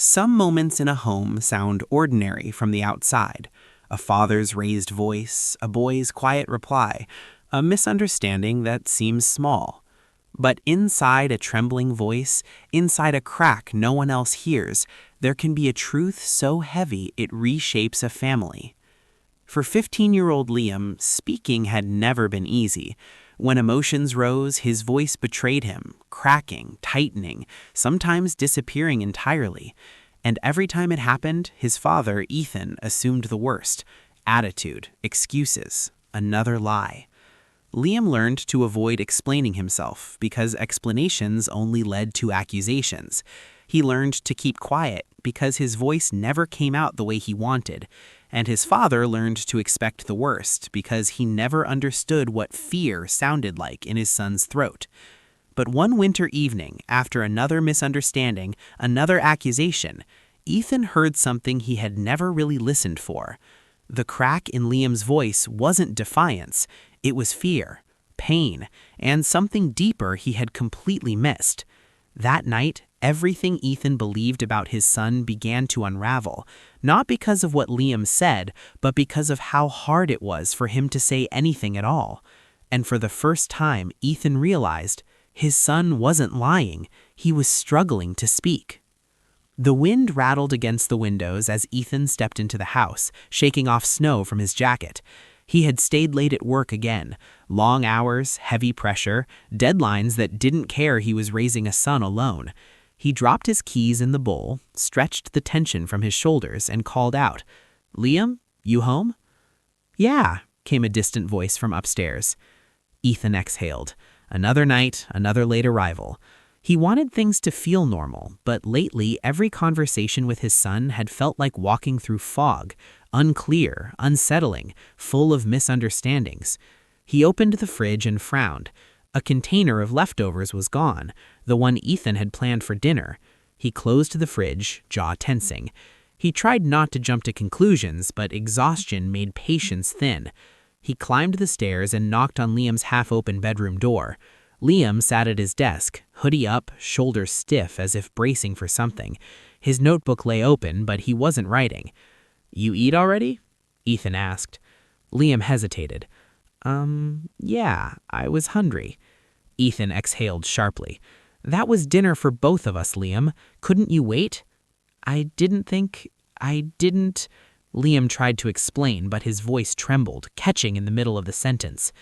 Some moments in a home sound ordinary from the outside. A father's raised voice, a boy's quiet reply, a misunderstanding that seems small. But inside a trembling voice, inside a crack no one else hears, there can be a truth so heavy it reshapes a family. For 15-year-old Liam, speaking had never been easy. When emotions rose, his voice betrayed him, cracking, tightening, sometimes disappearing entirely. And every time it happened, his father, Ethan, assumed the worst. Attitude, excuses, another lie. Liam learned to avoid explaining himself because explanations only led to accusations. He learned to keep quiet because his voice never came out the way he wanted. And his father learned to expect the worst because he never understood what fear sounded like in his son's throat. But one winter evening, after another misunderstanding, another accusation, Ethan heard something he had never really listened for. The crack in Liam's voice wasn't defiance, it was fear, pain, and something deeper he had completely missed. That night, everything Ethan believed about his son began to unravel, not because of what Liam said, but because of how hard it was for him to say anything at all. And for the first time, Ethan realized his son wasn't lying, he was struggling to speak. The wind rattled against the windows as Ethan stepped into the house, shaking off snow from his jacket. He had stayed late at work again. Long hours, heavy pressure, deadlines that didn't care he was raising a son alone. He dropped his keys in the bowl, stretched the tension from his shoulders, and called out, "Liam, you home?" "Yeah," came a distant voice from upstairs. Ethan exhaled. Another night, another late arrival. He wanted things to feel normal, but lately every conversation with his son had felt like walking through fog, unclear, unsettling, full of misunderstandings. He opened the fridge and frowned. A container of leftovers was gone, the one Ethan had planned for dinner. He closed the fridge, jaw tensing. He tried not to jump to conclusions, but exhaustion made patience thin. He climbed the stairs and knocked on Liam's half-open bedroom door. Liam sat at his desk, hoodie up, shoulders stiff as if bracing for something. His notebook lay open, but he wasn't writing. "You eat already?" Ethan asked. Liam hesitated. Yeah, I was hungry." Ethan exhaled sharply. "That was dinner for both of us, Liam. Couldn't you wait?" I didn't." Liam tried to explain, but his voice trembled, catching in the middle of the sentence.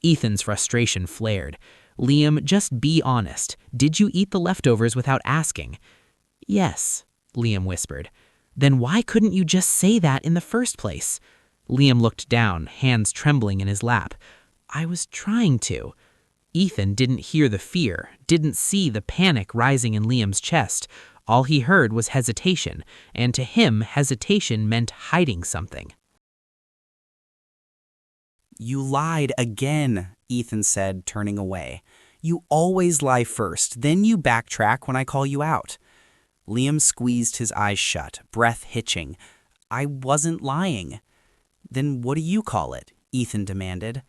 Ethan's frustration flared. "Liam, just be honest. Did you eat the leftovers without asking?" "Yes," Liam whispered. "Then why couldn't you just say that in the first place?" Liam looked down, hands trembling in his lap. "I was trying to." Ethan didn't hear the fear, didn't see the panic rising in Liam's chest. All he heard was hesitation, and to him, hesitation meant hiding something. "You lied again," Ethan said, turning away. "You always lie first, then you backtrack when I call you out." Liam squeezed his eyes shut, breath hitching. "I wasn't lying." "Then what do you call it?" Ethan demanded.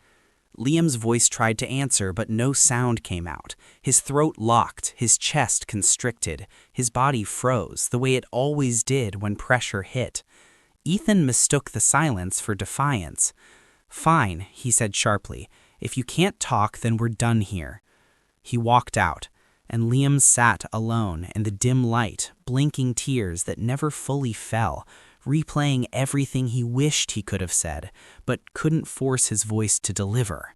Liam's voice tried to answer, but no sound came out. His throat locked, his chest constricted, his body froze, the way it always did when pressure hit. Ethan mistook the silence for defiance. "Fine," he said sharply. "If you can't talk, then we're done here." He walked out, and Liam sat alone in the dim light, blinking tears that never fully fell, replaying everything he wished he could have said, but couldn't force his voice to deliver.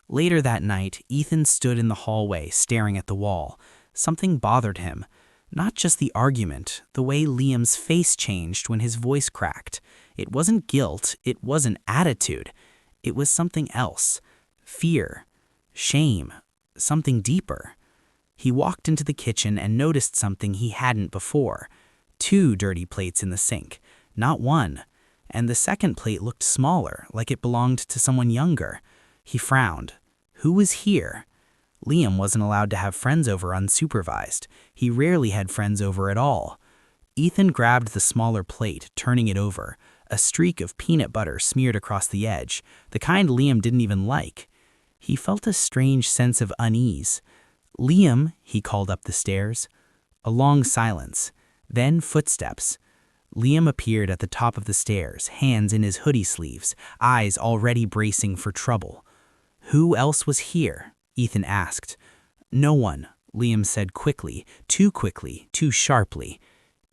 Later that night, Ethan stood in the hallway, staring at the wall. Something bothered him. Not just the argument, the way Liam's face changed when his voice cracked. It wasn't guilt, it wasn't attitude. It was something else. Fear. Shame. Something deeper. He walked into the kitchen and noticed something he hadn't before. 2 dirty plates in the sink. Not one. And the second plate looked smaller, like it belonged to someone younger. He frowned. Who was here? Liam wasn't allowed to have friends over unsupervised. He rarely had friends over at all. Ethan grabbed the smaller plate, turning it over. A streak of peanut butter smeared across the edge, the kind Liam didn't even like. He felt a strange sense of unease. "Liam," he called up the stairs. A long silence. Then footsteps. Liam appeared at the top of the stairs, hands in his hoodie sleeves, eyes already bracing for trouble. "Who else was here?" Ethan asked. "No one," Liam said quickly, too sharply.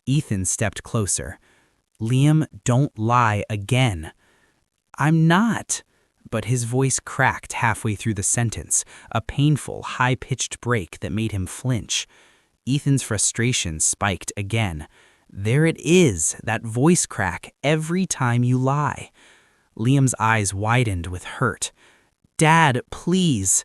Ethan stepped closer. "Liam, don't lie again." "I'm not." But his voice cracked halfway through the sentence, a painful, high-pitched break that made him flinch. Ethan's frustration spiked again. "There it is, that voice crack, every time you lie." Liam's eyes widened with hurt. "Dad, please."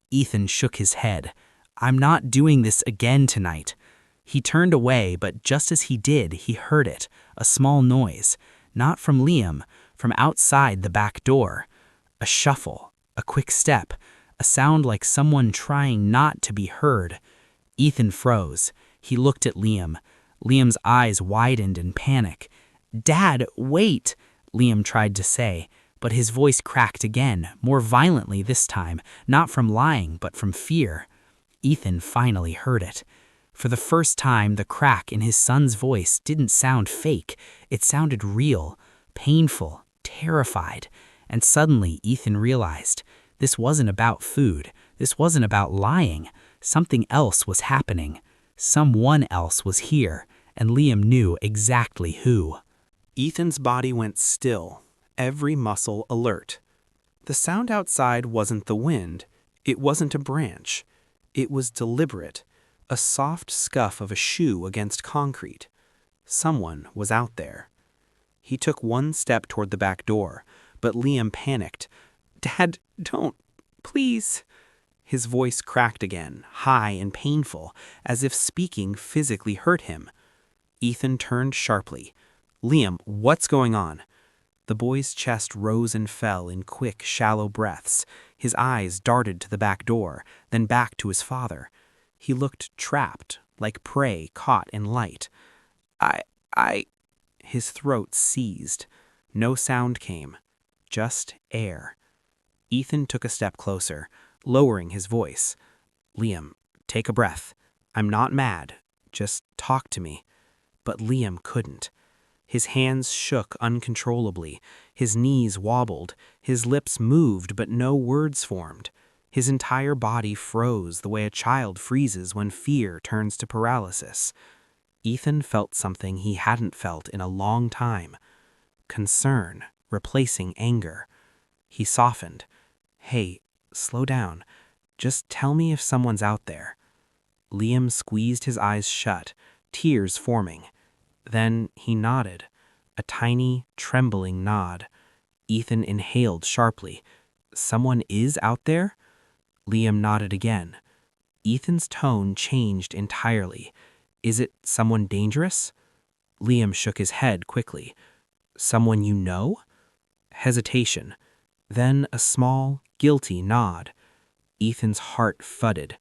Ethan shook his head. "I'm not doing this again tonight." He turned away, but just as he did, he heard it, a small noise. Not from Liam, from outside the back door. A shuffle, a quick step, a sound like someone trying not to be heard. Ethan froze. He looked at Liam. Liam's eyes widened in panic. "Dad, wait," Liam tried to say, but his voice cracked again, more violently this time, not from lying, but from fear. Ethan finally heard it. For the first time, the crack in his son's voice didn't sound fake. It sounded real, painful, terrified. And suddenly, Ethan realized this wasn't about food. This wasn't about lying. Something else was happening. Someone else was here, and Liam knew exactly who. Ethan's body went still, every muscle alert. The sound outside wasn't the wind. It wasn't a branch. It was deliberate, a soft scuff of a shoe against concrete. Someone was out there. He took one step toward the back door, but Liam panicked. "Dad, don't, please." His voice cracked again, high and painful, as if speaking physically hurt him. Ethan turned sharply. "Liam, what's going on?" The boy's chest rose and fell in quick, shallow breaths. His eyes darted to the back door, then back to his father. He looked trapped, like prey caught in light. I... His throat seized. No sound came. Just air. Ethan took a step closer, lowering his voice. "Liam, take a breath. I'm not mad. Just talk to me." But Liam couldn't. His hands shook uncontrollably. His knees wobbled. His lips moved, but no words formed. His entire body froze the way a child freezes when fear turns to paralysis. Ethan felt something he hadn't felt in a long time. Concern, replacing anger. He softened. "Hey, slow down. Just tell me if someone's out there." Liam squeezed his eyes shut, tears forming. Then he nodded, a tiny, trembling nod. Ethan inhaled sharply. "Someone is out there?" Liam nodded again. Ethan's tone changed entirely. "Is it someone dangerous?" Liam shook his head quickly. "Someone you know?" Hesitation. Then a small, guilty nod. Ethan's heart thudded.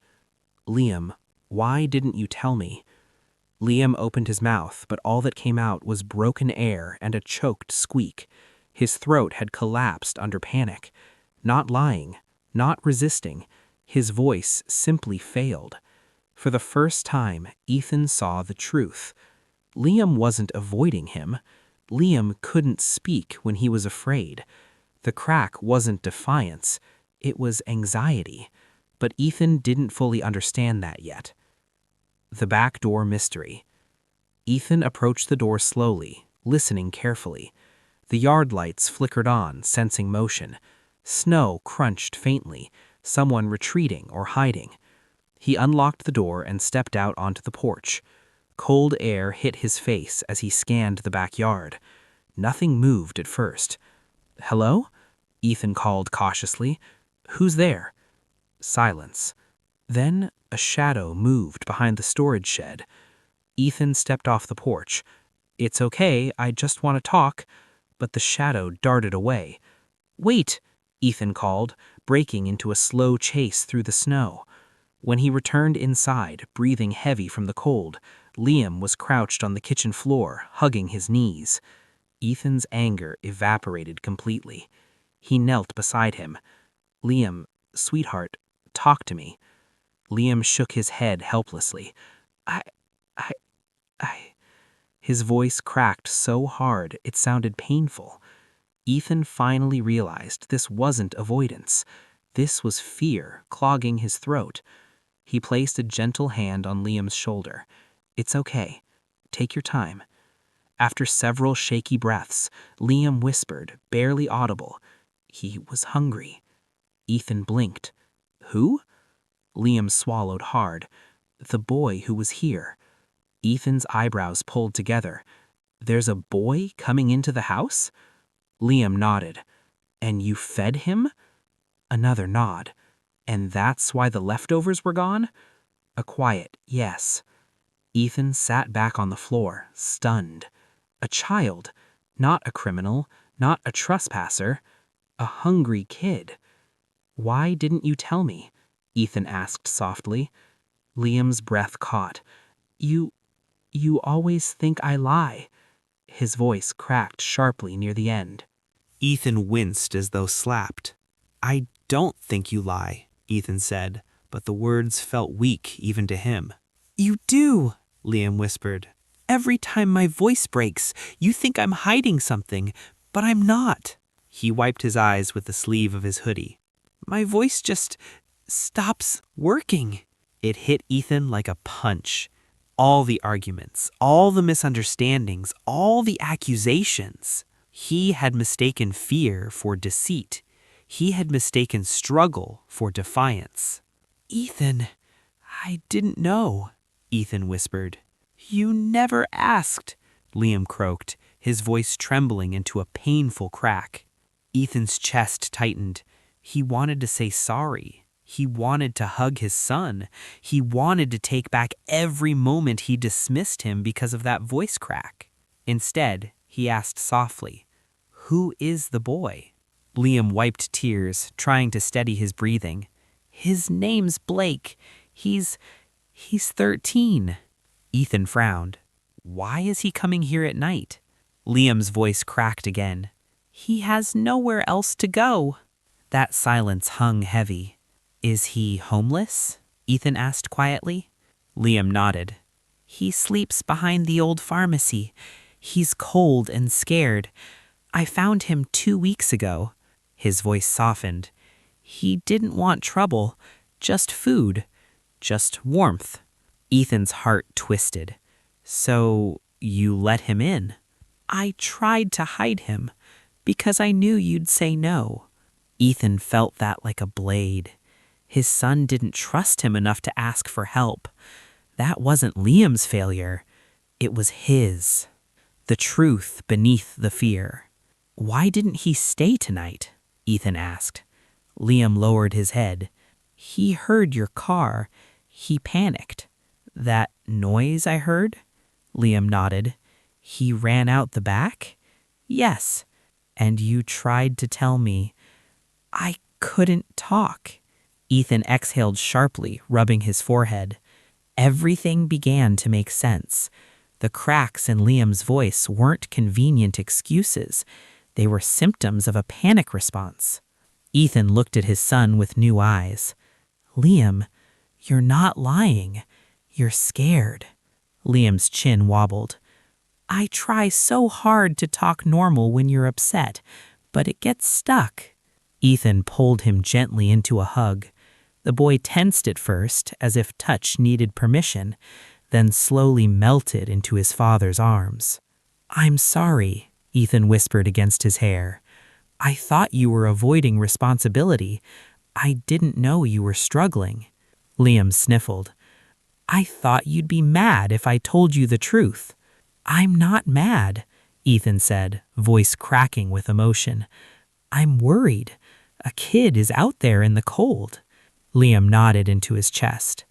"Liam, why didn't you tell me?" Liam opened his mouth, but all that came out was broken air and a choked squeak. His throat had collapsed under panic. Not lying, not resisting. His voice simply failed. For the first time, Ethan saw the truth. Liam wasn't avoiding him. Liam couldn't speak when he was afraid. The crack wasn't defiance. It was anxiety. But Ethan didn't fully understand that yet. The back door mystery. Ethan approached the door slowly, listening carefully. The yard lights flickered on, sensing motion. Snow crunched faintly, someone retreating or hiding. He unlocked the door and stepped out onto the porch. Cold air hit his face as he scanned the backyard. Nothing moved at first. "Hello?" Ethan called cautiously. "Who's there?" Silence. Then a shadow moved behind the storage shed. Ethan stepped off the porch. "It's okay, I just want to talk." But the shadow darted away. "Wait," Ethan called, breaking into a slow chase through the snow. When he returned inside, breathing heavy from the cold, Liam was crouched on the kitchen floor, hugging his knees. Ethan's anger evaporated completely. He knelt beside him. "Liam, sweetheart, talk to me." Liam shook his head helplessly. I... His voice cracked so hard it sounded painful. Ethan finally realized this wasn't avoidance. This was fear clogging his throat. He placed a gentle hand on Liam's shoulder. "It's okay. Take your time." After several shaky breaths, Liam whispered, barely audible, "He was hungry." Ethan blinked. "Who?" Liam swallowed hard. "The boy who was here." Ethan's eyebrows pulled together. "There's a boy coming into the house?" Liam nodded. "And you fed him?" Another nod. "And that's why the leftovers were gone?" A quiet yes. Ethan sat back on the floor, stunned. A child, not a criminal, not a trespasser, a hungry kid. "Why didn't you tell me?" Ethan asked softly. Liam's breath caught. You always think I lie." His voice cracked sharply near the end. Ethan winced as though slapped. "I don't think you lie," Ethan said, but the words felt weak even to him. "You do," Liam whispered. "Every time my voice breaks, you think I'm hiding something, but I'm not." He wiped his eyes with the sleeve of his hoodie. "My voice just stops working." It hit Ethan like a punch. All the arguments, all the misunderstandings, all the accusations. He had mistaken fear for deceit. He had mistaken struggle for defiance. "Ethan, I didn't know," Ethan whispered. "You never asked," Liam croaked, his voice trembling into a painful crack. Ethan's chest tightened. He wanted to say sorry. He wanted to hug his son. He wanted to take back every moment he dismissed him because of that voice crack. Instead, he asked softly, "Who is the boy?" Liam wiped tears, trying to steady his breathing. "His name's Blake. He's 13. Ethan frowned. "Why is he coming here at night?" Liam's voice cracked again. "He has nowhere else to go." That silence hung heavy. "Is he homeless?" Ethan asked quietly. Liam nodded. "He sleeps behind the old pharmacy. He's cold and scared. I found him 2 weeks ago." His voice softened. "He didn't want trouble, just food, just warmth." Ethan's heart twisted. "So you let him in?" "I tried to hide him because I knew you'd say no." Ethan felt that like a blade. His son didn't trust him enough to ask for help. That wasn't Liam's failure. It was his. The truth beneath the fear. "Why didn't he stay tonight?" Ethan asked. Liam lowered his head. "He heard your car. He panicked." "That noise I heard?" Liam nodded. "He ran out the back?" "Yes." "And you tried to tell me." "I couldn't talk." Ethan exhaled sharply, rubbing his forehead. Everything began to make sense. The cracks in Liam's voice weren't convenient excuses. They were symptoms of a panic response. Ethan looked at his son with new eyes. "Liam, you're not lying. You're scared." Liam's chin wobbled. "I try so hard to talk normal when you're upset, but it gets stuck." Ethan pulled him gently into a hug. The boy tensed at first, as if touch needed permission, then slowly melted into his father's arms. "I'm sorry," Ethan whispered against his hair. "I thought you were avoiding responsibility. I didn't know you were struggling." Liam sniffled. "I thought you'd be mad if I told you the truth." "I'm not mad," Ethan said, voice cracking with emotion. "I'm worried. A kid is out there in the cold." Liam nodded into his chest.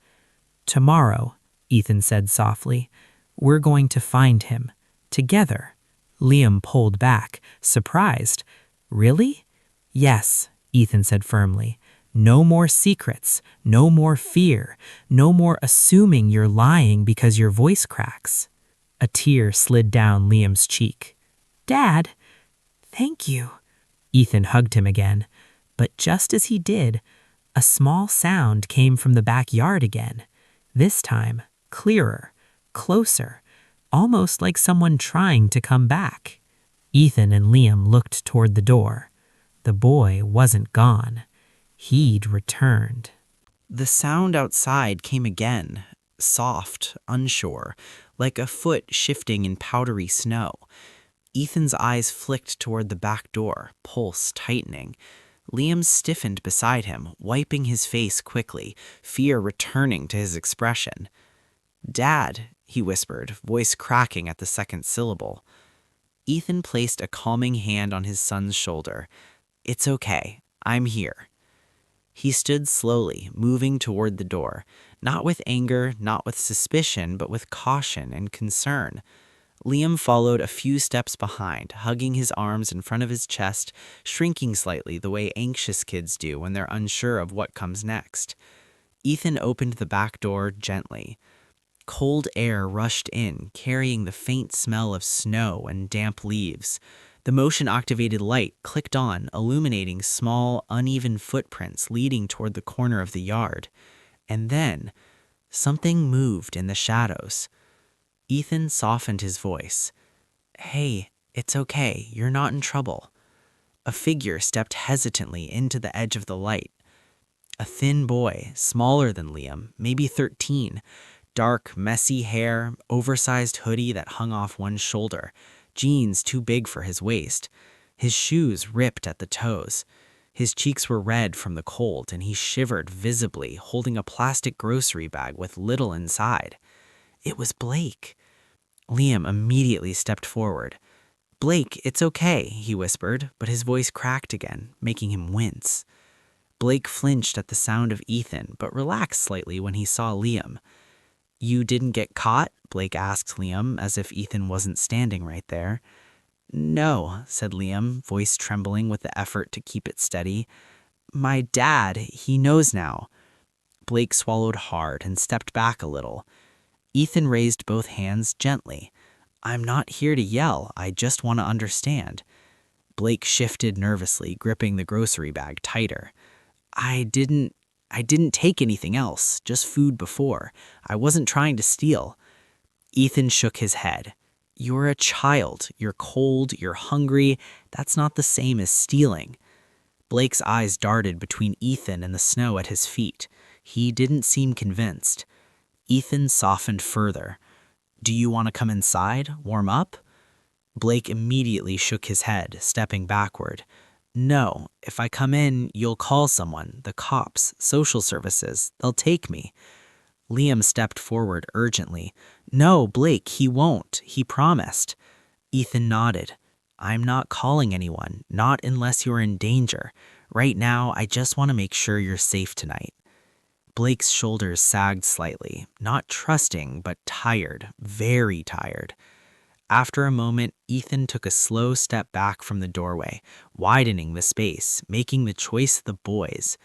"Tomorrow," Ethan said softly, "we're going to find him. Together." Liam pulled back, surprised. "Really?" "Yes," Ethan said firmly. "No more secrets, no more fear, no more assuming you're lying because your voice cracks." A tear slid down Liam's cheek. "Dad, thank you." Ethan hugged him again, but just as he did, a small sound came from the backyard again, this time clearer, closer, almost like someone trying to come back. Ethan and Liam looked toward the door. The boy wasn't gone. He'd returned. The sound outside came again, soft, unsure, like a foot shifting in powdery snow. Ethan's eyes flicked toward the back door, pulse tightening. Liam stiffened beside him, wiping his face quickly, fear returning to his expression. "Dad," he whispered, voice cracking at the second syllable. Ethan placed a calming hand on his son's shoulder. "It's okay. I'm here." He stood slowly, moving toward the door, not with anger, not with suspicion, but with caution and concern. Liam followed a few steps behind, hugging his arms in front of his chest, shrinking slightly the way anxious kids do when they're unsure of what comes next. Ethan opened the back door gently. Cold air rushed in, carrying the faint smell of snow and damp leaves. The motion-activated light clicked on, illuminating small, uneven footprints leading toward the corner of the yard. And then, something moved in the shadows. Ethan softened his voice. "Hey, it's okay. You're not in trouble." A figure stepped hesitantly into the edge of the light. A thin boy, smaller than Liam, maybe 13, dark, messy hair, oversized hoodie that hung off one shoulder, jeans too big for his waist. His shoes ripped at the toes. His cheeks were red from the cold, and he shivered visibly, holding a plastic grocery bag with little inside. It was Blake. Liam immediately stepped forward. "Blake, it's okay," he whispered, but his voice cracked again, making him wince. Blake flinched at the sound of Ethan, but relaxed slightly when he saw Liam. "You didn't get caught?" Blake asked Liam, as if Ethan wasn't standing right there. "No," said Liam, voice trembling with the effort to keep it steady. "My dad, he knows now." Blake swallowed hard and stepped back a little. Ethan raised both hands gently. "I'm not here to yell, I just want to understand." Blake shifted nervously, gripping the grocery bag tighter. I didn't take anything else, just food before. I wasn't trying to steal." Ethan shook his head. "You're a child. You're cold. You're hungry. That's not the same as stealing." Blake's eyes darted between Ethan and the snow at his feet. He didn't seem convinced. Ethan softened further. "Do you want to come inside? Warm up?" Blake immediately shook his head, stepping backward. "No, if I come in, you'll call someone, the cops, social services. They'll take me." Liam stepped forward urgently. "No, Blake, he won't. He promised." Ethan nodded. "I'm not calling anyone, not unless you're in danger. Right now, I just want to make sure you're safe tonight." Blake's shoulders sagged slightly, not trusting, but tired, very tired. After a moment, Ethan took a slow step back from the doorway, widening the space, making the choice the boys.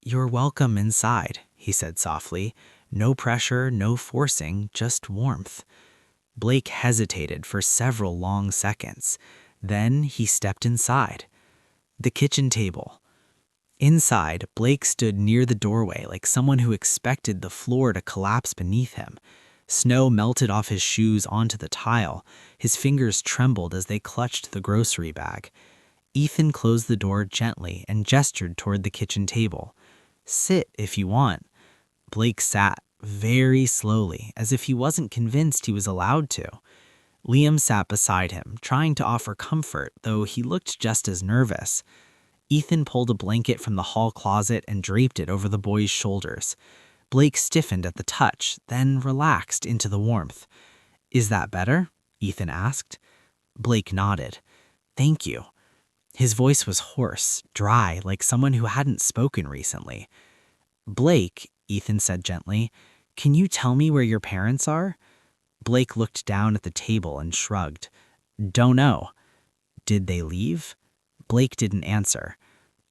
"You're welcome inside," he said softly. "No pressure, no forcing, just warmth." Blake hesitated for several long seconds. Then he stepped inside. The kitchen table. Inside, Blake stood near the doorway like someone who expected the floor to collapse beneath him. Snow melted off his shoes onto the tile. His fingers trembled as they clutched the grocery bag. Ethan closed the door gently and gestured toward the kitchen table. "Sit if you want." Blake sat, very slowly, as if he wasn't convinced he was allowed to. Liam sat beside him, trying to offer comfort, though he looked just as nervous. Ethan pulled a blanket from the hall closet and draped it over the boy's shoulders. Blake stiffened at the touch, then relaxed into the warmth. "Is that better?" Ethan asked. Blake nodded. "Thank you." His voice was hoarse, dry, like someone who hadn't spoken recently. "Blake," Ethan said gently, "can you tell me where your parents are?" Blake looked down at the table and shrugged. "Don't know." "Did they leave?" Blake didn't answer.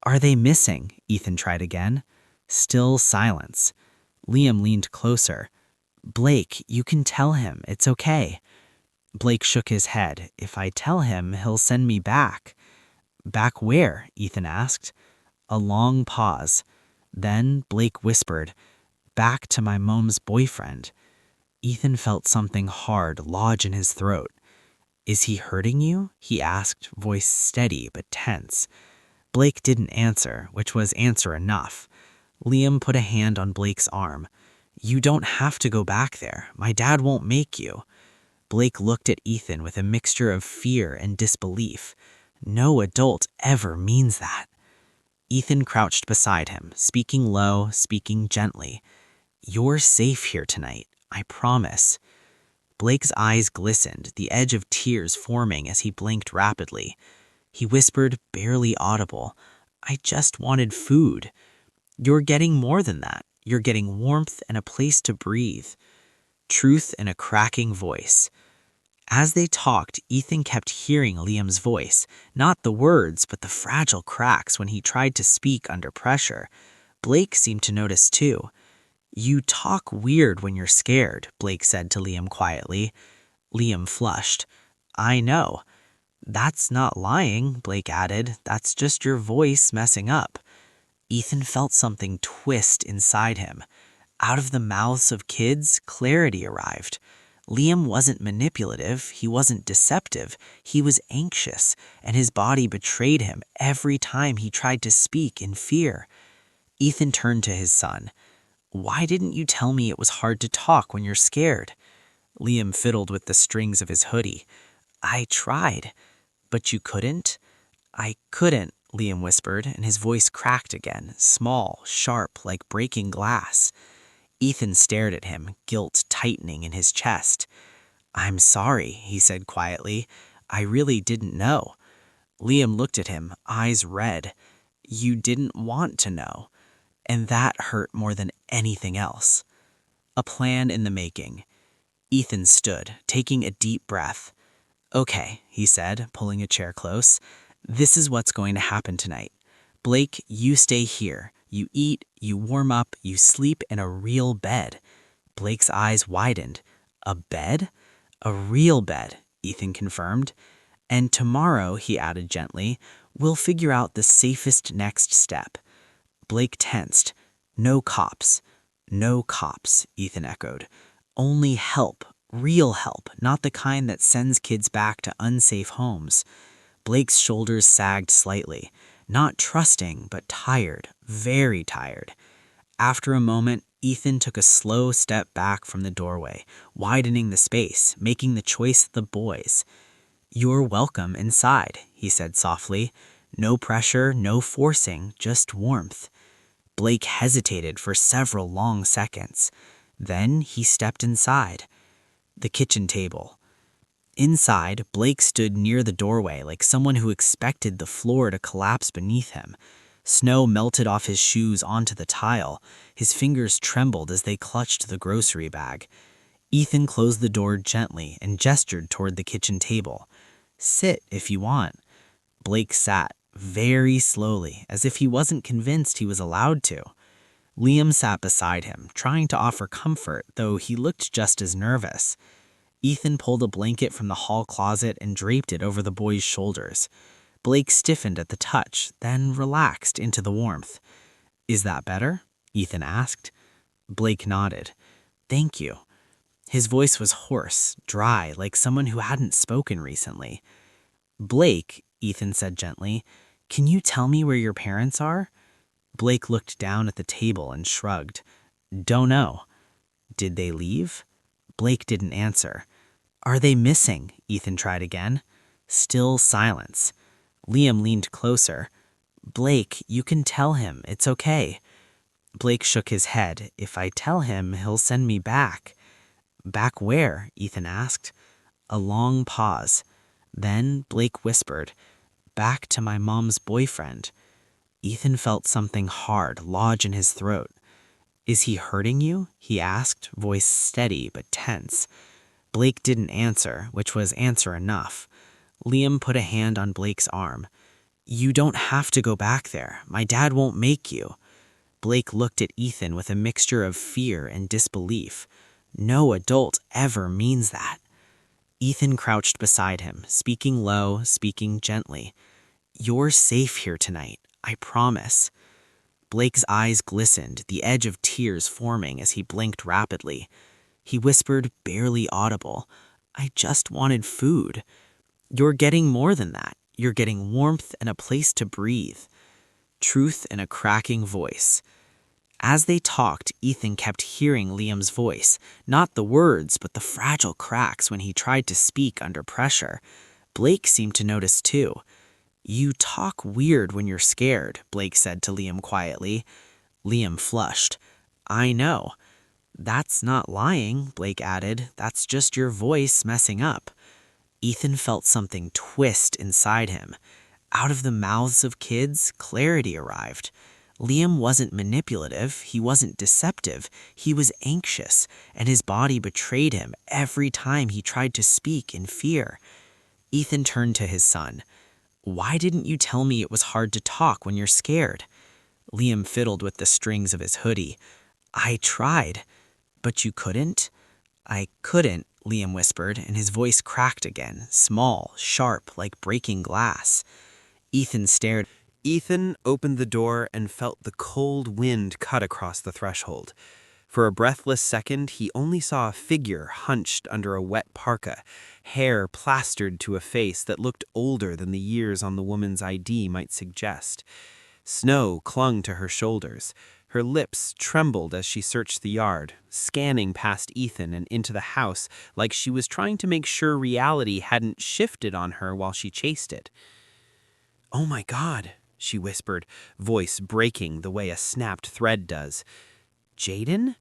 "Are they missing?" Ethan tried again. Still silence. Liam leaned closer. "Blake, you can tell him. It's okay." Blake shook his head. "If I tell him, he'll send me back." "Back where?" Ethan asked. A long pause. Then Blake whispered, "Back to my mom's boyfriend." Ethan felt something hard lodge in his throat. Is he hurting you? He asked, voice steady but tense. Blake didn't answer, which was answer enough. Liam put a hand on Blake's arm. You don't have to go back there. My dad won't make you. Blake looked at Ethan with a mixture of fear and disbelief. No adult ever means that. Ethan crouched beside him, speaking low, speaking gently. You're safe here tonight, I promise. Blake's eyes glistened, the edge of tears forming as he blinked rapidly. He whispered, barely audible, I just wanted food. You're getting more than that. You're getting warmth and a place to breathe. Truth in a cracking voice. As they talked, Ethan kept hearing Liam's voice, not the words, but the fragile cracks when he tried to speak under pressure. Blake seemed to notice too. You talk weird when you're scared, Blake said to Liam quietly. Liam flushed. I know. That's not lying, Blake added. That's just your voice messing up. Ethan felt something twist inside him. Out of the mouths of kids, clarity arrived. Liam wasn't manipulative, he wasn't deceptive, he was anxious, and his body betrayed him every time he tried to speak in fear. Ethan turned to his son. Why didn't you tell me it was hard to talk when you're scared? Liam fiddled with the strings of his hoodie. I tried. But you couldn't? I couldn't, Liam whispered, and his voice cracked again, small, sharp, like breaking glass. Ethan stared at him, guilt tightening in his chest. I'm sorry, he said quietly. I really didn't know. Liam looked at him, eyes red. You didn't want to know. And that hurt more than anything else. A plan in the making. Ethan stood, taking a deep breath. Okay, he said, pulling a chair close. This is what's going to happen tonight. Blake, you stay here. You eat, you warm up, you sleep in a real bed. Blake's eyes widened. A bed? A real bed, Ethan confirmed. And tomorrow, he added gently, we'll figure out the safest next step. Blake tensed. No cops. No cops, Ethan echoed. Only help. Real help, not the kind that sends kids back to unsafe homes. Blake's shoulders sagged slightly. Not trusting, but tired, very tired. After a moment, Ethan took a slow step back from the doorway, widening the space, making the choice of the boys. You're welcome inside, he said softly. No pressure, no forcing, just warmth. Blake hesitated for several long seconds. Then he stepped inside. The kitchen table. Inside, Blake stood near the doorway like someone who expected the floor to collapse beneath him. Snow melted off his shoes onto the tile. His fingers trembled as they clutched the grocery bag. Ethan closed the door gently and gestured toward the kitchen table. Sit if you want. Blake sat, very slowly, as if he wasn't convinced he was allowed to. Liam sat beside him, trying to offer comfort, though he looked just as nervous. Ethan pulled a blanket from the hall closet and draped it over the boy's shoulders. Blake stiffened at the touch, then relaxed into the warmth. Is that better? Ethan asked. Blake nodded. Thank you. His voice was hoarse, dry, like someone who hadn't spoken recently. Blake, Ethan said gently, can you tell me where your parents are? Blake looked down at the table and shrugged. Don't know. Did they leave? Blake didn't answer. Are they missing? Ethan tried again. Still silence. Liam leaned closer. Blake, you can tell him. It's okay. Blake shook his head. If I tell him, he'll send me back. Back where? Ethan asked. A long pause. Then Blake whispered, back to my mom's boyfriend. Ethan felt something hard lodge in his throat. Is he hurting you? He asked, voice steady but tense. Blake didn't answer, which was answer enough. Liam put a hand on Blake's arm. You don't have to go back there. My dad won't make you. Blake looked at Ethan with a mixture of fear and disbelief. No adult ever means that. Ethan crouched beside him, speaking low, speaking gently. You're safe here tonight, I promise. Blake's eyes glistened, the edge of tears forming as he blinked rapidly. He whispered, barely audible, "I just wanted food." "You're getting more than that. You're getting warmth and a place to breathe." Truth in a cracking voice. As they talked, Ethan kept hearing Liam's voice, not the words, but the fragile cracks when he tried to speak under pressure. Blake seemed to notice too. "You talk weird when you're scared," Blake said to Liam quietly. Liam flushed. "I know." "That's not lying," Blake added. "That's just your voice messing up." Ethan felt something twist inside him. Out of the mouths of kids, clarity arrived. Liam wasn't manipulative, he wasn't deceptive, he was anxious, and his body betrayed him every time he tried to speak in fear. Ethan turned to his son. "Why didn't you tell me it was hard to talk when you're scared?" Liam fiddled with the strings of his hoodie. "I tried." "But you couldn't?" "I couldn't," Liam whispered, and his voice cracked again, small, sharp, like breaking glass. Ethan stared. Ethan opened the door and felt the cold wind cut across the threshold. For a breathless second, he only saw a figure hunched under a wet parka, hair plastered to a face that looked older than the years on the woman's ID might suggest. Snow clung to her shoulders. Her lips trembled as she searched the yard, scanning past Ethan and into the house like she was trying to make sure reality hadn't shifted on her while she chased it. "Oh my God," she whispered, voice breaking the way a snapped thread does. "Jaden?"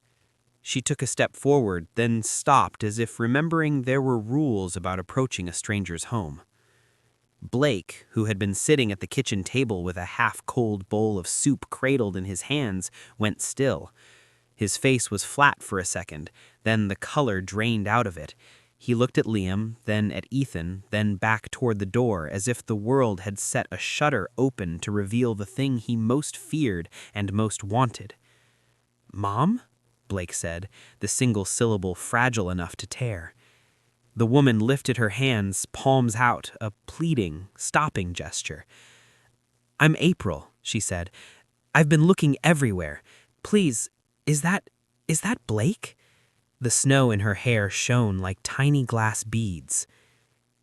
She took a step forward, then stopped as if remembering there were rules about approaching a stranger's home. Blake, who had been sitting at the kitchen table with a half-cold bowl of soup cradled in his hands, went still. His face was flat for a second, then the color drained out of it. He looked at Liam, then at Ethan, then back toward the door as if the world had set a shutter open to reveal the thing he most feared and most wanted. "Mom?" Blake said, the single syllable fragile enough to tear. The woman lifted her hands, palms out, a pleading, stopping gesture. "I'm April," she said. "I've been looking everywhere. Please, is that Blake?" The snow in her hair shone like tiny glass beads.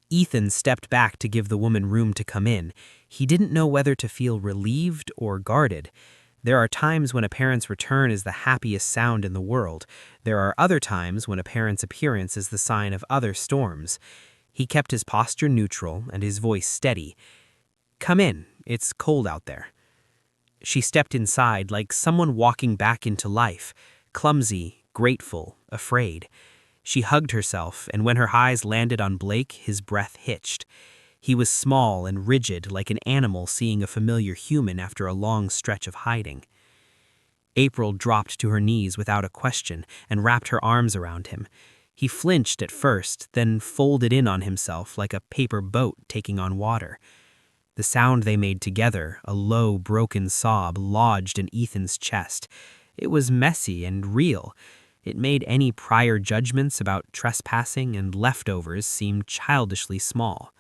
Ethan stepped back to give the woman room to come in. He didn't know whether to feel relieved or guarded. There are times when a parent's return is the happiest sound in the world. There are other times when a parent's appearance is the sign of other storms. He kept his posture neutral and his voice steady. "Come in, it's cold out there." She stepped inside like someone walking back into life, clumsy, grateful, afraid. She hugged herself, and when her eyes landed on Blake, his breath hitched. He was small and rigid, like an animal seeing a familiar human after a long stretch of hiding. April dropped to her knees without a question and wrapped her arms around him. He flinched at first, then folded in on himself like a paper boat taking on water. The sound they made together, a low, broken sob, lodged in Ethan's chest. It was messy and real. It made any prior judgments about trespassing and leftovers seem childishly small.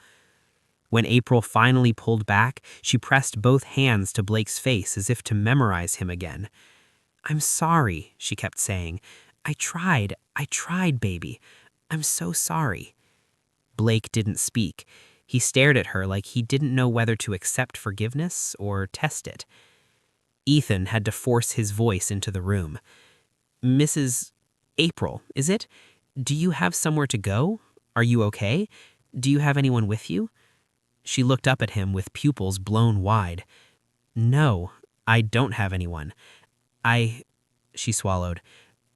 When April finally pulled back, she pressed both hands to Blake's face as if to memorize him again. "I'm sorry," she kept saying. I tried, baby. I'm so sorry." Blake didn't speak. He stared at her like he didn't know whether to accept forgiveness or test it. Ethan had to force his voice into the room. "Mrs. April, is it? Do you have somewhere to go? Are you okay? Do you have anyone with you?" She looked up at him with pupils blown wide. "No, I don't have anyone. She swallowed.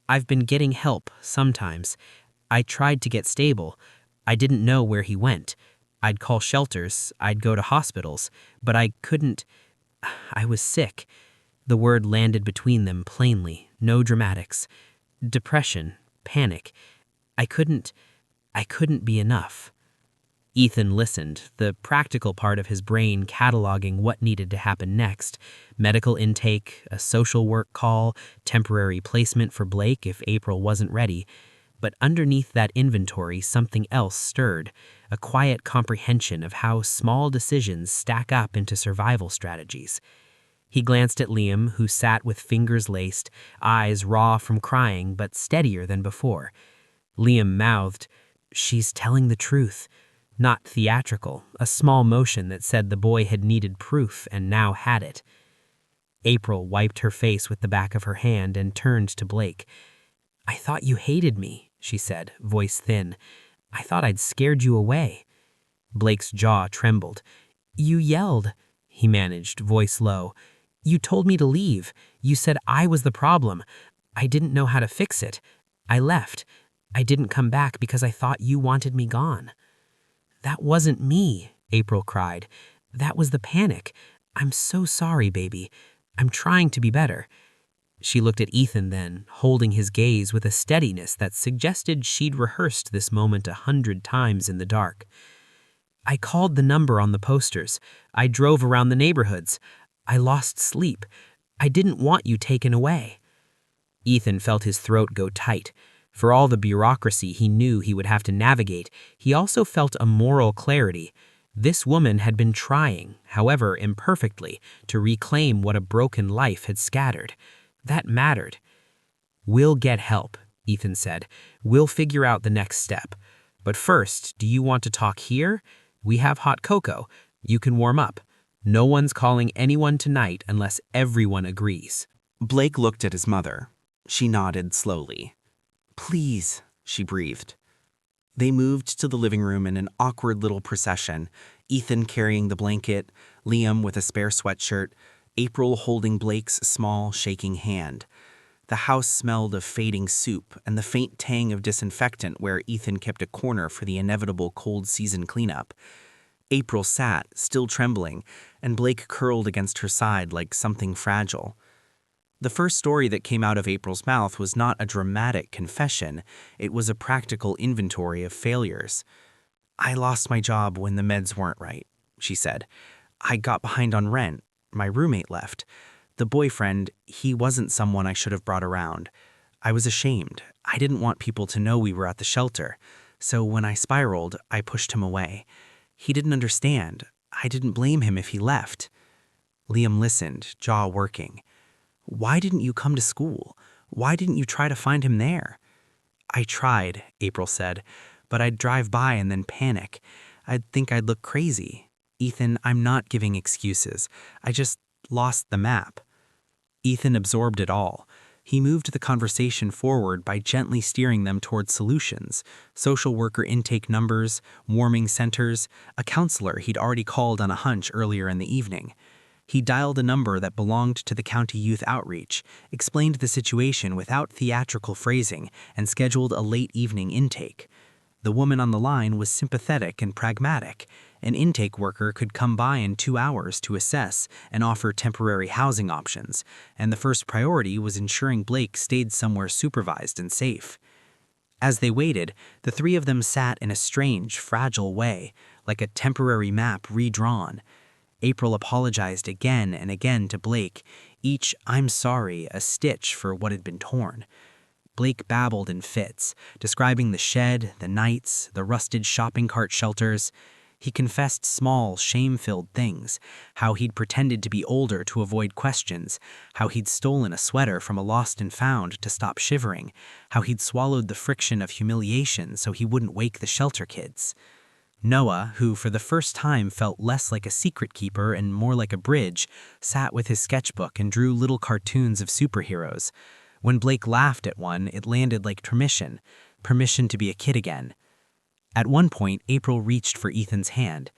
"I've been getting help, sometimes. I tried to get stable. I didn't know where he went. I'd call shelters, I'd go to hospitals, but I couldn't. I was sick." The word landed between them plainly, no dramatics. Depression, panic. I couldn't be enough. Ethan listened, the practical part of his brain cataloging what needed to happen next. Medical intake, a social work call, temporary placement for Blake if April wasn't ready. But underneath that inventory, something else stirred, a quiet comprehension of how small decisions stack up into survival strategies. He glanced at Liam, who sat with fingers laced, eyes raw from crying but steadier than before. Liam mouthed, "She's telling the truth." Not theatrical, a small motion that said the boy had needed proof and now had it. April wiped her face with the back of her hand and turned to Blake. "I thought you hated me," she said, voice thin. "I thought I'd scared you away." Blake's jaw trembled. "You yelled," he managed, voice low. "You told me to leave. You said I was the problem. I didn't know how to fix it. I left. I didn't come back because I thought you wanted me gone." "That wasn't me," April cried. "That was the panic. I'm so sorry, baby. I'm trying to be better." She looked at Ethan then, holding his gaze with a steadiness that suggested she'd rehearsed this moment 100 times in the dark. "I called the number on the posters. I drove around the neighborhoods. I lost sleep. I didn't want you taken away." Ethan felt his throat go tight. For all the bureaucracy he knew he would have to navigate, he also felt a moral clarity. This woman had been trying, however imperfectly, to reclaim what a broken life had scattered. That mattered. "We'll get help," Ethan said. "We'll figure out the next step. But first, do you want to talk here? We have hot cocoa. You can warm up. No one's calling anyone tonight unless everyone agrees." Blake looked at his mother. She nodded slowly. "Please," she breathed. They moved to the living room in an awkward little procession, Ethan carrying the blanket, Liam with a spare sweatshirt, April holding Blake's small, shaking hand. The house smelled of fading soup and the faint tang of disinfectant where Ethan kept a corner for the inevitable cold season cleanup. April sat, still trembling, and Blake curled against her side like something fragile. The first story that came out of April's mouth was not a dramatic confession, it was a practical inventory of failures. "I lost my job when the meds weren't right," she said. "I got behind on rent. My roommate left. The boyfriend, he wasn't someone I should have brought around. I was ashamed. I didn't want people to know we were at the shelter. So when I spiraled, I pushed him away. He didn't understand. I didn't blame him if he left." Liam listened, jaw working. "Why didn't you come to school? Why didn't you try to find him there?" "I tried," April said, "but I'd drive by and then panic. I'd think I'd look crazy. Ethan, I'm not giving excuses. I just lost the map." Ethan absorbed it all. He moved the conversation forward by gently steering them towards solutions: social worker intake numbers, warming centers, a counselor he'd already called on a hunch earlier in the evening. He dialed a number that belonged to the county youth outreach, explained the situation without theatrical phrasing, and scheduled a late evening intake. The woman on the line was sympathetic and pragmatic. An intake worker could come by in 2 hours to assess and offer temporary housing options, and the first priority was ensuring Blake stayed somewhere supervised and safe. As they waited, the three of them sat in a strange, fragile way, like a temporary map redrawn. April apologized again and again to Blake, each "I'm sorry" a stitch for what had been torn. Blake babbled in fits, describing the shed, the nights, the rusted shopping cart shelters. He confessed small, shame-filled things, how he'd pretended to be older to avoid questions, how he'd stolen a sweater from a lost and found to stop shivering, how he'd swallowed the friction of humiliation so he wouldn't wake the shelter kids. Noah, who for the first time felt less like a secret keeper and more like a bridge, sat with his sketchbook and drew little cartoons of superheroes. When Blake laughed at one, it landed like permission to be a kid again. At one point, April reached for Ethan's hand.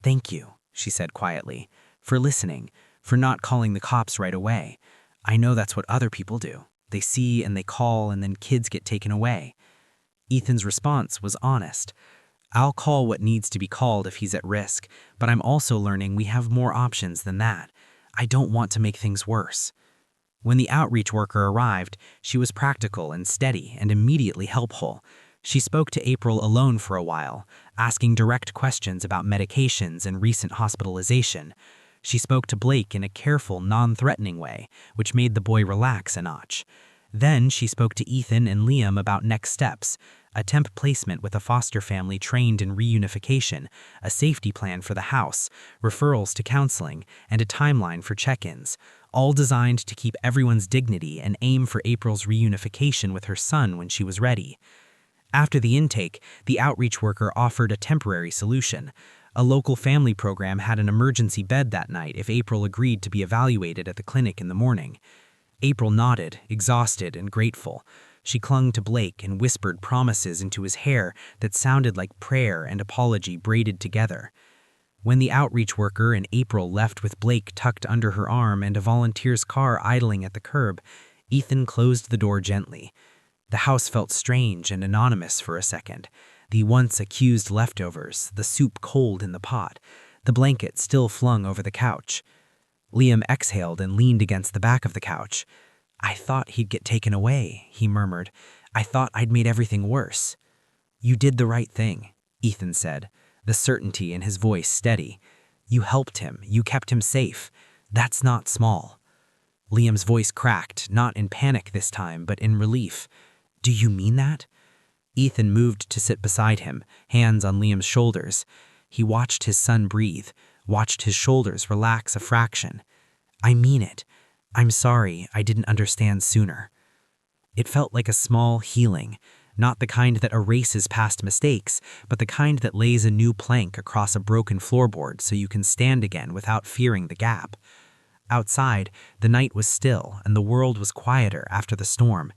"Thank you," she said quietly, "for listening, for not calling the cops right away. I know that's what other people do. They see and they call and then kids get taken away." Ethan's response was honest. "I'll call what needs to be called if he's at risk, but I'm also learning we have more options than that. I don't want to make things worse." When the outreach worker arrived, she was practical and steady and immediately helpful. She spoke to April alone for a while, asking direct questions about medications and recent hospitalization. She spoke to Blake in a careful, non-threatening way, which made the boy relax a notch. Then she spoke to Ethan and Liam about next steps: a temp placement with a foster family trained in reunification, a safety plan for the house, referrals to counseling, and a timeline for check-ins, all designed to keep everyone's dignity and aim for April's reunification with her son when she was ready. After the intake, the outreach worker offered a temporary solution. A local family program had an emergency bed that night if April agreed to be evaluated at the clinic in the morning. April nodded, exhausted and grateful. She clung to Blake and whispered promises into his hair that sounded like prayer and apology braided together. When the outreach worker and April left with Blake tucked under her arm and a volunteer's car idling at the curb, Ethan closed the door gently. The house felt strange and anonymous for a second. The once accused leftovers, the soup cold in the pot, the blanket still flung over the couch. Liam exhaled and leaned against the back of the couch. "I thought he'd get taken away," he murmured. "I thought I'd made everything worse." "You did the right thing," Ethan said, the certainty in his voice steady. "You helped him. You kept him safe. That's not small." Liam's voice cracked, not in panic this time, but in relief. "Do you mean that?" Ethan moved to sit beside him, hands on Liam's shoulders. He watched his son breathe, watched his shoulders relax a fraction. "I mean it. I'm sorry I didn't understand sooner." It felt like a small healing, not the kind that erases past mistakes, but the kind that lays a new plank across a broken floorboard so you can stand again without fearing the gap. Outside, the night was still and the world was quieter after the storm.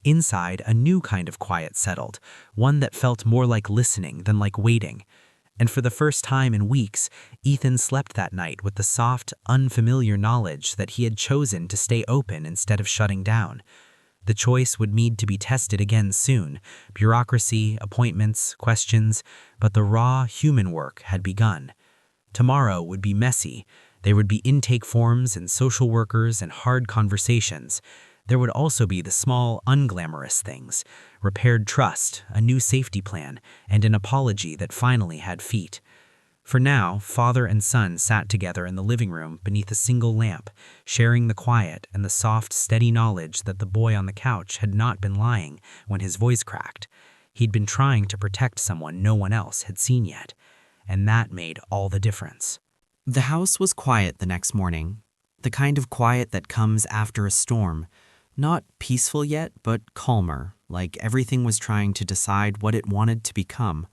Inside, a new kind of quiet settled, one that felt more like listening than like waiting. And for the first time in weeks, Ethan slept that night with the soft, unfamiliar knowledge that he had chosen to stay open instead of shutting down. The choice would need to be tested again soon, bureaucracy, appointments, questions, but the raw human work had begun. Tomorrow would be messy. There would be intake forms and social workers and hard conversations. There would also be the small, unglamorous things, repaired trust, a new safety plan, and an apology that finally had feet. For now, father and son sat together in the living room beneath a single lamp, sharing the quiet and the soft, steady knowledge that the boy on the couch had not been lying when his voice cracked. He'd been trying to protect someone no one else had seen yet, and that made all the difference. The house was quiet the next morning, the kind of quiet that comes after a storm. Not peaceful yet, but calmer, like everything was trying to decide what it wanted to become.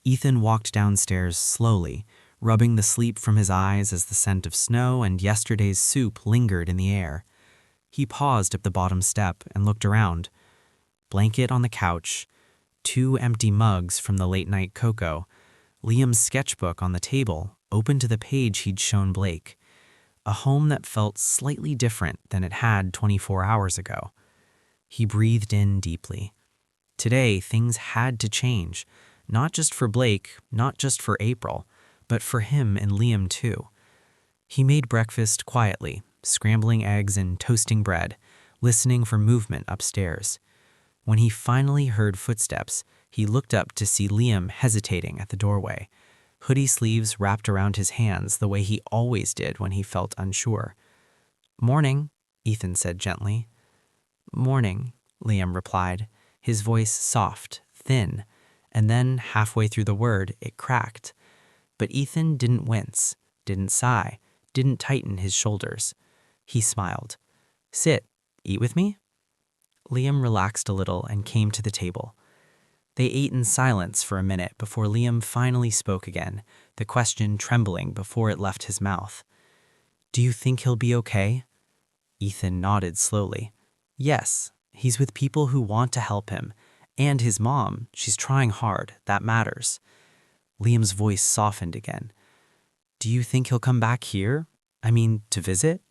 Ethan walked downstairs slowly, rubbing the sleep from his eyes as the scent of snow and yesterday's soup lingered in the air. He paused at the bottom step and looked around. Blanket on the couch, 2 empty mugs from the late-night cocoa, Liam's sketchbook on the table, open to the page he'd shown Blake. A home that felt slightly different than it had 24 hours ago. He breathed in deeply. Today, things had to change, not just for Blake, not just for April, but for him and Liam too. He made breakfast quietly, scrambling eggs and toasting bread, listening for movement upstairs. When he finally heard footsteps, he looked up to see Liam hesitating at the doorway. Hoodie sleeves wrapped around his hands the way he always did when he felt unsure. "Morning," Ethan said gently. "Morning," Liam replied, his voice soft, thin, and then halfway through the word, it cracked. But Ethan didn't wince, didn't sigh, didn't tighten his shoulders. He smiled. "Sit, eat with me?" Liam relaxed a little and came to the table. They ate in silence for a minute before Liam finally spoke again, the question trembling before it left his mouth. "Do you think he'll be okay?" Ethan nodded slowly. "Yes, he's with people who want to help him. And his mom, she's trying hard, that matters." Liam's voice softened again. "Do you think he'll come back here? I mean, to visit?"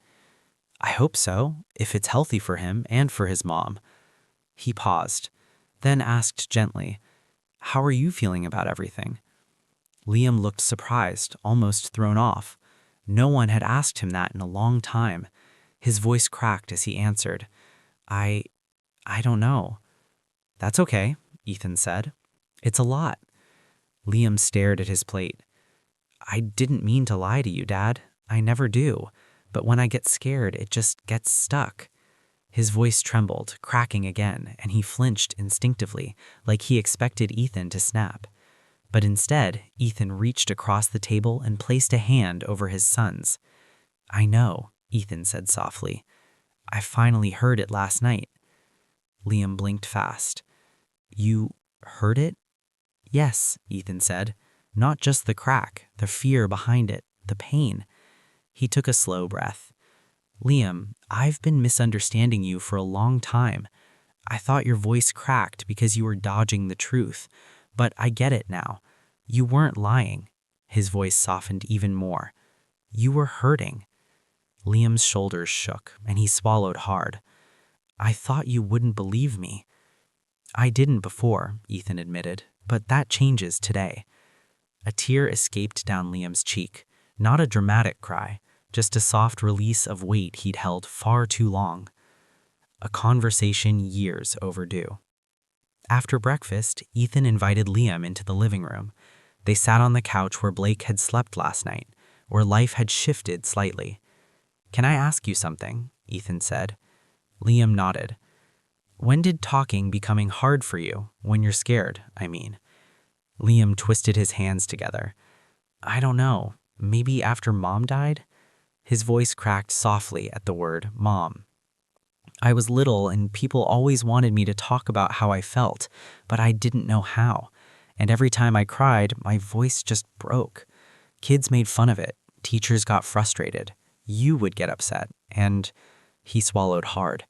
"I hope so, if it's healthy for him and for his mom." He paused, then asked gently, "How are you feeling about everything?" Liam looked surprised, almost thrown off. No one had asked him that in a long time. His voice cracked as he answered, I don't know." "That's okay," Ethan said. "It's a lot." Liam stared at his plate. "I didn't mean to lie to you, Dad. I never do. But when I get scared, it just gets stuck." His voice trembled, cracking again, and he flinched instinctively, like he expected Ethan to snap. But instead, Ethan reached across the table and placed a hand over his son's. "I know," Ethan said softly. "I finally heard it last night." Liam blinked fast. You Heard it? Yes, Ethan said. Not just the crack, the fear behind it, the pain. He took a slow breath. Liam, I've been misunderstanding you for a long time. I thought your voice cracked because you were dodging the truth, but I get it now. You weren't lying. His voice softened even more. You were hurting. Liam's shoulders shook, and he swallowed hard. I thought you wouldn't believe me. I didn't before, Ethan admitted, but that changes today. A tear escaped down Liam's cheek, not a dramatic cry, just a soft release of weight he'd held far too long. A conversation years overdue. After breakfast, Ethan invited Liam into the living room. They sat on the couch where Blake had slept last night, where life had shifted slightly. Can I ask you something? Ethan said. Liam nodded. When did talking becoming hard for you? When you're scared, I mean. Liam twisted his hands together. I don't know. Maybe after Mom died? His voice cracked softly at the word Mom. I was little and people always wanted me to talk about how I felt, but I didn't know how. And every time I cried, my voice just broke. Kids made fun of it. Teachers got frustrated. You would get upset. And he swallowed hard.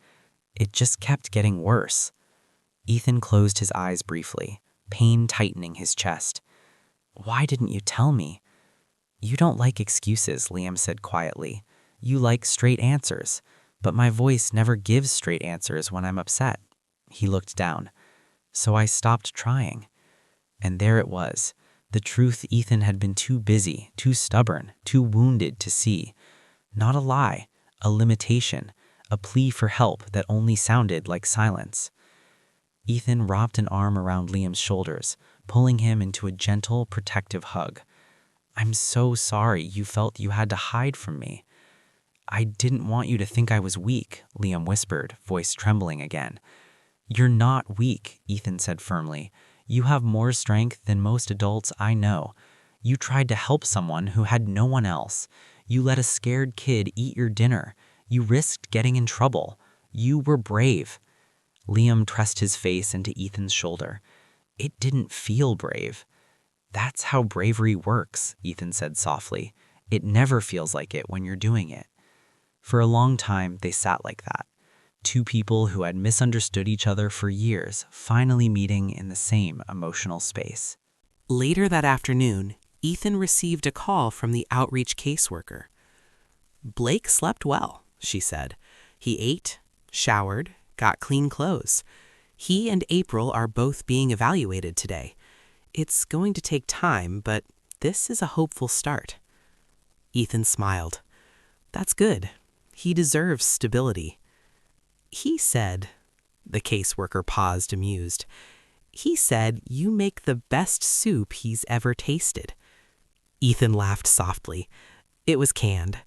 It just kept getting worse. Ethan closed his eyes briefly, pain tightening his chest. Why didn't you tell me? You don't like excuses, Liam said quietly. You like straight answers. But my voice never gives straight answers when I'm upset. He looked down. So I stopped trying. And there it was. The truth Ethan had been too busy, too stubborn, too wounded to see. Not a lie, a limitation, a plea for help that only sounded like silence. Ethan wrapped an arm around Liam's shoulders, pulling him into a gentle, protective hug. I'm so sorry you felt you had to hide from me. I didn't want you to think I was weak, Liam whispered, voice trembling again. You're not weak, Ethan said firmly. You have more strength than most adults I know. You tried to help someone who had no one else. You let a scared kid eat your dinner. You risked getting in trouble. You were brave. Liam pressed his face into Ethan's shoulder. It didn't feel brave. That's how bravery works, Ethan said softly. It never feels like it when you're doing it. For a long time, they sat like that. Two people who had misunderstood each other for years, finally meeting in the same emotional space. Later that afternoon, Ethan received a call from the outreach caseworker. Blake slept well, she said. He ate, showered, got clean clothes. He and April are both being evaluated today. It's going to take time, but this is a hopeful start. Ethan smiled. That's good. He deserves stability. He said, the caseworker paused amused, he said you make the best soup he's ever tasted. Ethan laughed softly. It was canned.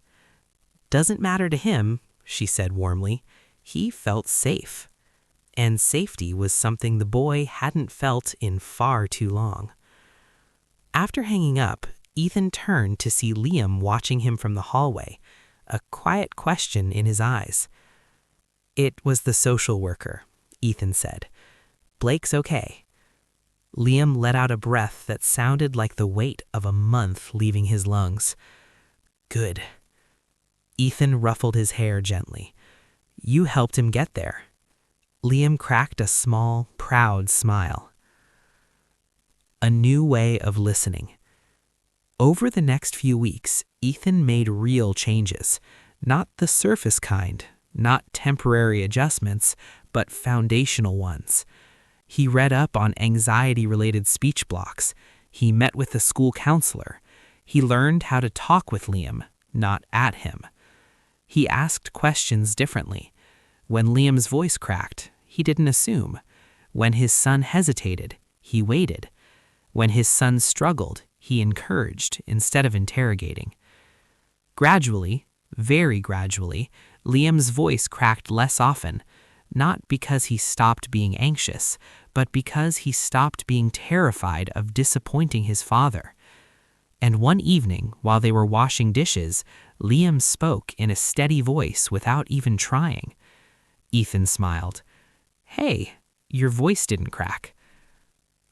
Doesn't matter to him, she said warmly. He felt safe. And safety was something the boy hadn't felt in far too long. After hanging up, Ethan turned to see Liam watching him from the hallway, a quiet question in his eyes. It was the social worker, Ethan said. Blake's okay. Liam let out a breath that sounded like the weight of a month leaving his lungs. Good. Ethan ruffled his hair gently. You helped him get there. Liam cracked a small, proud smile. A new way of listening. Over the next few weeks, Ethan made real changes, not the surface kind, not temporary adjustments, but foundational ones. He read up on anxiety-related speech blocks. He met with a school counselor. He learned how to talk with Liam, not at him. He asked questions differently. When Liam's voice cracked, he didn't assume. When his son hesitated, he waited. When his son struggled, he encouraged instead of interrogating. Gradually, very gradually, Liam's voice cracked less often, not because he stopped being anxious, but because he stopped being terrified of disappointing his father. And one evening, while they were washing dishes, Liam spoke in a steady voice without even trying. Ethan smiled. Hey, your voice didn't crack.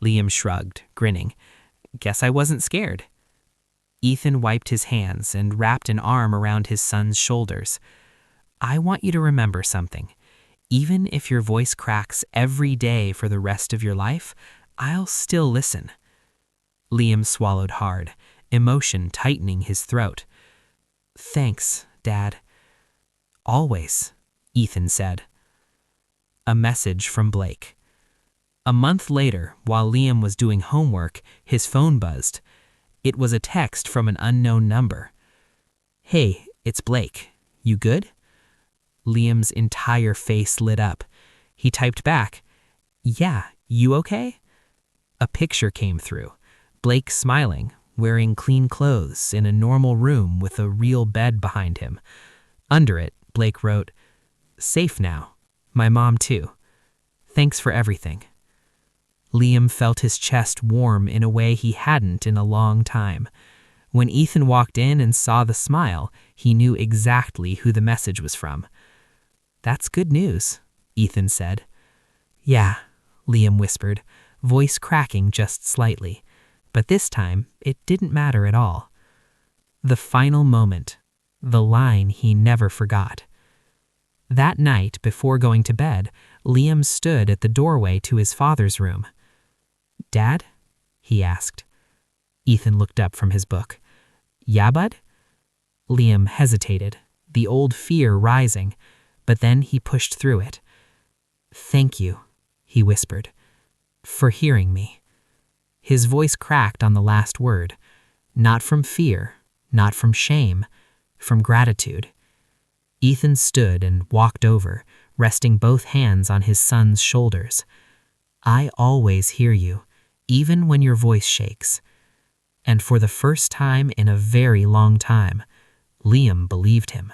Liam shrugged, grinning. Guess I wasn't scared. Ethan wiped his hands and wrapped an arm around his son's shoulders. I want you to remember something. Even if your voice cracks every day for the rest of your life, I'll still listen. Liam swallowed hard, emotion tightening his throat. Thanks, Dad. Always, Ethan said. A message from Blake. A month later, while Liam was doing homework, his phone buzzed. It was a text from an unknown number. Hey, it's Blake. You good? Liam's entire face lit up. He typed back, Yeah, you okay? A picture came through. Blake smiling, wearing clean clothes in a normal room with a real bed behind him. Under it, Blake wrote, Safe now. My mom too. Thanks for everything. Liam felt his chest warm in a way he hadn't in a long time. When Ethan walked in and saw the smile, he knew exactly who the message was from. That's good news, Ethan said. Yeah, Liam whispered, voice cracking just slightly. But this time, it didn't matter at all. The final moment. The line he never forgot. That night, before going to bed, Liam stood at the doorway to his father's room. Dad? He asked. Ethan looked up from his book. Yeah, bud? Liam hesitated, the old fear rising, but then he pushed through it. Thank you, he whispered, for hearing me. His voice cracked on the last word, not from fear, not from shame, from gratitude. Ethan stood and walked over, resting both hands on his son's shoulders. I always hear you, even when your voice shakes. And for the first time in a very long time, Liam believed him.